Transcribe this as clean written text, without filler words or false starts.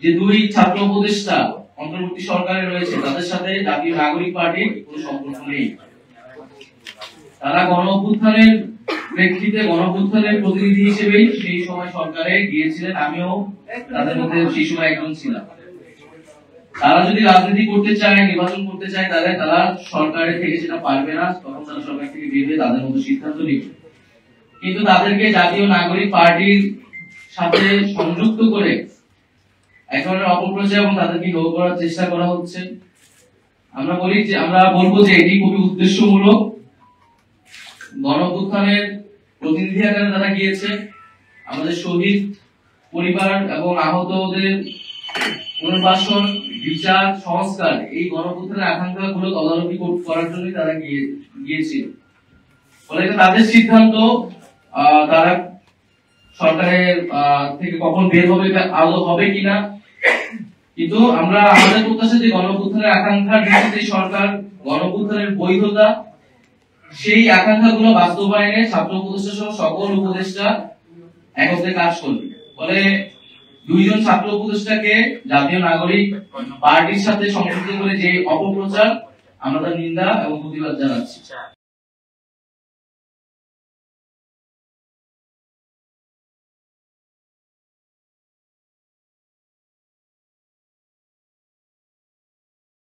যে দুই ছাত্র উপদেষ্টা অন্তর্বর্তী সরকারে রয়েছে তাদের সাথে জাতীয় নাগরিক পার্টির কোনো সম্পর্ক নেই। তারা গণ অভ্যুত্থানের প্রেক্ষিতে গণ অভ্যুত্থানের প্রতিনিধি হিসেবেই সেই সময় সরকারে গিয়েছিলেন, আমিও তাদের মধ্যে সেই সময় একজন ছিলাম। তারা যদি রাজনীতি করতে চায়, নির্বাচন করতে চায়, তাহলে তারা সরকারে থেকে সেটা পারবে না, তখন তারা সরকার থেকে বের হয়ে তাদের মতো সিদ্ধান্ত নেবে। কিন্তু তাদেরকে জাতীয় নাগরিক পার্টির সাথে সংযুক্ত করে এক ধরনের অপপ্রচার এবং তাদেরকে লোভ করার চেষ্টা করা হচ্ছে। আমরা বলবো যে এটি খুবই উদ্দেশ্যমূলক। গণ অভ্যুত্থানের প্রতিনিধি আকারে তারা গিয়েছে। আমাদের শহীদ পরিবার এবং আহতদের পুনর্বাসন, বিচার, সংস্কার, এই গণ অভ্যুত্থানের আকাঙ্ক্ষাগুলো তদারকি করার জন্যই তারা গিয়েছিল। ফলে তাদের সিদ্ধান্ত তারা সরকারের থেকে কখন বের হবে, আদৌ হবে কিনা। কিন্তু আমরা আমাদের প্রত্যাশা যে গণ অভ্যুত্থানের আকাঙ্ক্ষার ভিত্তিতে সরকার গণ অভ্যুত্থানের বৈধতা, সেই আকাঙ্ক্ষাগুলো বাস্তবায়নে ছাত্র উপদেষ্টা সহ সকল উপদেষ্টা একত্রে কাজ করবে। ফলে দুইজন ছাত্র উপদেষ্টাকে জাতীয় নাগরিক পার্টির সাথে সংযুক্ত করে যে অপপ্রচার, আমরা তার নিন্দা এবং প্রতিবাদ জানাচ্ছি।